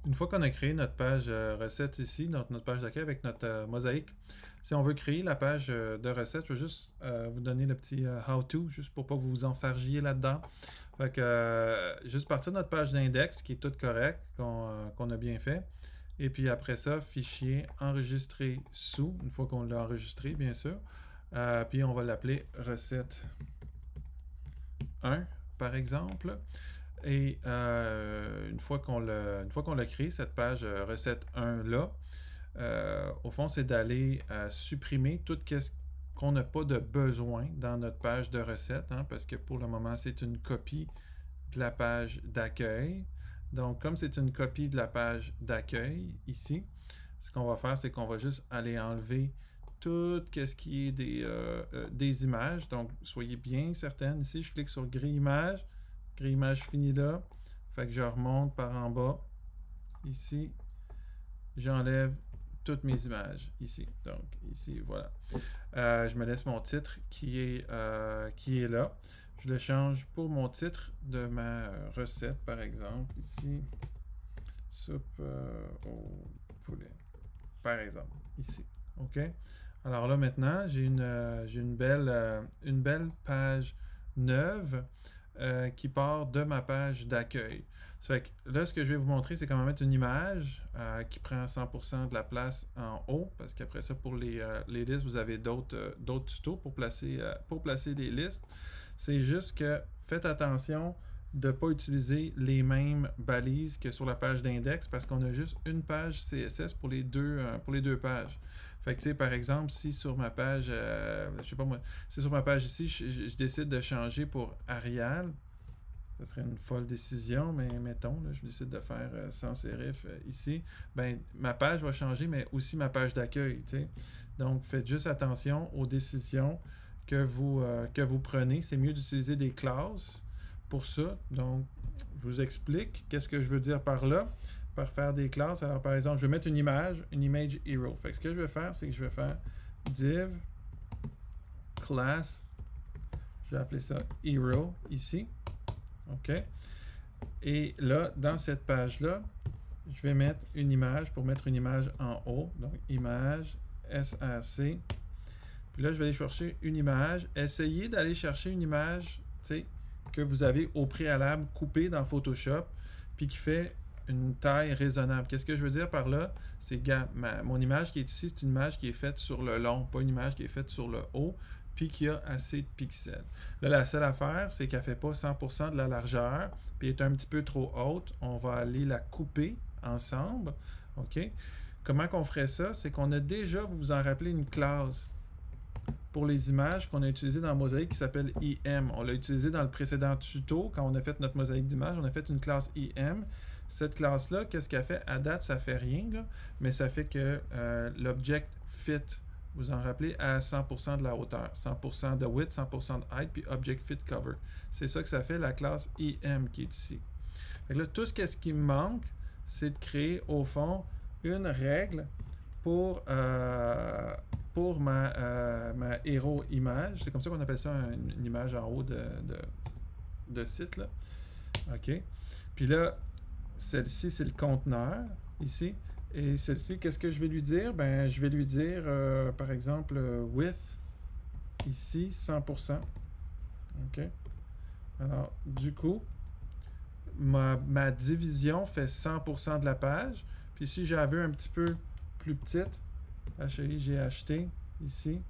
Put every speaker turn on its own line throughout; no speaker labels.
Une fois qu'on a créé notre page recette ici, donc notre page d'accueil avec notre mosaïque, si on veut créer la page de recette, je vais juste vous donner le petit how-to, juste pour pas que vous vous enfargiez là-dedans. Fait que juste partir de notre page d'index qui est toute correcte, qu'on a bien fait. Et puis après ça, fichier enregistré sous, une fois qu'on l'a enregistré, bien sûr. Puis on va l'appeler recette 1, par exemple. Et une fois qu'on l'a créé, cette page recette 1 là, au fond, c'est d'aller supprimer tout ce qu'on n'a pas de besoin dans notre page de recette, hein, parce que pour le moment, c'est une copie de la page d'accueil. Donc, comme c'est une copie de la page d'accueil ici, ce qu'on va faire, c'est qu'on va juste aller enlever tout ce qui est des images. Donc, soyez bien certaines. Ici, je clique sur grille image finie là. Fait que je remonte par en bas. Ici, j'enlève toutes mes images ici. Donc, ici, voilà. Je me laisse mon titre qui est là. Je le change pour mon titre de ma recette, par exemple. Ici, soupe au poulet. Par exemple, ici. OK? Alors là, maintenant, j'ai une belle page neuve qui part de ma page d'accueil. Ça fait que là, ce que je vais vous montrer, c'est comment mettre une image qui prend 100% de la place en haut, parce qu'après ça, pour les listes, vous avez d'autres tutos pour placer les listes. C'est juste que faites attention de ne pas utiliser les mêmes balises que sur la page d'index, parce qu'on a juste une page CSS pour les deux pages. Fait que, tu sais, par exemple, si sur ma page, je sais pas moi, si sur ma page ici, je décide de changer pour Arial, ça serait une folle décision, mais mettons, là, je décide de faire sans sérif ici, ben ma page va changer, mais aussi ma page d'accueil, tu sais. Donc, faites juste attention aux décisions que vous prenez. C'est mieux d'utiliser des classes pour ça. Donc, je vous explique qu'est-ce que je veux dire par là, par faire des classes. Alors, par exemple, je vais mettre une image hero. Fait que ce que je vais faire, c'est que je vais faire div class, je vais appeler ça hero ici. OK? Et là, dans cette page-là, je vais mettre une image pour mettre une image en haut. Donc, image, SAC. Puis là, je vais aller chercher une image. Essayez d'aller chercher une image, tu sais, que vous avez au préalable coupée dans Photoshop, puis qui fait une taille raisonnable. Qu'est-ce que je veux dire par là? C'est, mon image qui est ici, c'est une image qui est faite sur le long, pas une image qui est faite sur le haut, puis qui a assez de pixels. Là, la seule affaire, c'est qu'elle ne fait pas 100% de la largeur, puis elle est un petit peu trop haute. On va aller la couper ensemble. OK? Comment qu'on ferait ça? C'est qu'on a déjà, vous vous en rappelez, une classe pour les images qu'on a utilisées dans Mosaïque qui s'appelle IM. On l'a utilisé dans le précédent tuto, quand on a fait notre mosaïque d'images, on a fait une classe IM. Cette classe-là, qu'est-ce qu'elle fait? À date, ça fait rien, là, mais ça fait que l'object fit, vous en rappelez, à 100% de la hauteur, 100% de width, 100% de height, puis object fit cover. C'est ça que ça fait la classe IM qui est ici. Fait que là, tout ce qui me manque, c'est de créer, au fond, une règle pour ma hero image. C'est comme ça qu'on appelle ça une image en haut de site, là. OK. Puis là, celle-ci, c'est le conteneur, ici. Et celle-ci, qu'est-ce que je vais lui dire? Ben, je vais lui dire, par exemple, width, ici, 100%. OK. Alors, du coup, ma division fait 100% de la page. Puis si j'avais un petit peu plus petite, j'ai acheté ici.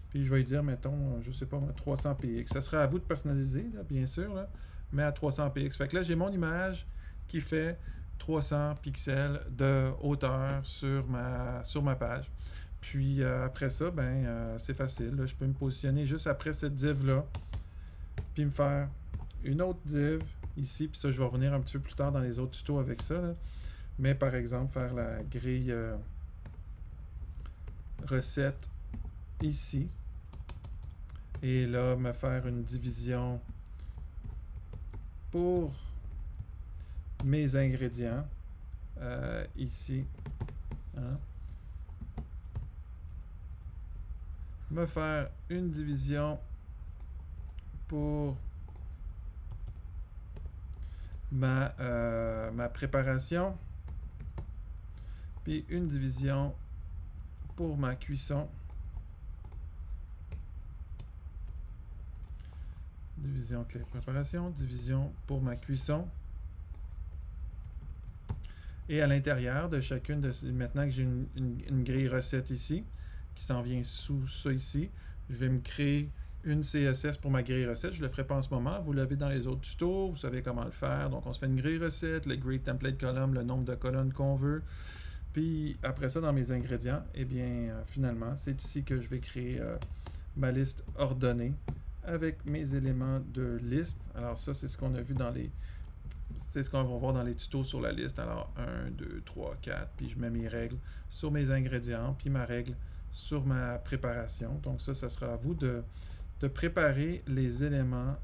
Puis je vais lui dire, mettons, je sais pas, 300 px. Ça sera à vous de personnaliser, là, bien sûr, là, mais à 300 px. Fait que là, j'ai mon image qui fait 300 pixels de hauteur sur ma page. Puis après ça, ben, c'est facile. Là, je peux me positionner juste après cette div-là, puis me faire une autre div ici. Puis ça, je vais revenir un petit peu plus tard dans les autres tutos avec ça, là. Mais par exemple, faire la grille recette ici. Et là, me faire une division pour mes ingrédients ici. Hein? Me faire une division pour ma préparation. puis une division pour ma cuisson. Division clé de préparation, division pour ma cuisson. Et à l'intérieur de chacune de ces, maintenant que j'ai une grille recette ici, qui s'en vient sous ça ici, je vais me créer une CSS pour ma grille recette. Je ne le ferai pas en ce moment. Vous l'avez dans les autres tutos. Vous savez comment le faire. Donc, on se fait une grille recette, le grille template column, le nombre de colonnes qu'on veut. Puis, après ça, dans mes ingrédients, eh bien, finalement, c'est ici que je vais créer ma liste ordonnée avec mes éléments de liste. Alors, ça, c'est ce qu'on a vu dans les... C'est ce qu'on va voir dans les tutos sur la liste. Alors, 1, 2, 3, 4. Puis, je mets mes règles sur mes ingrédients. Puis, ma règle sur ma préparation. Donc, ça sera à vous de préparer les éléments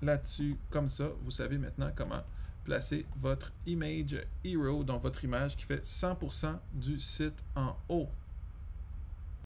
là-dessus, comme ça. Vous savez maintenant comment placer votre image hero, donc votre image qui fait 100% du site en haut.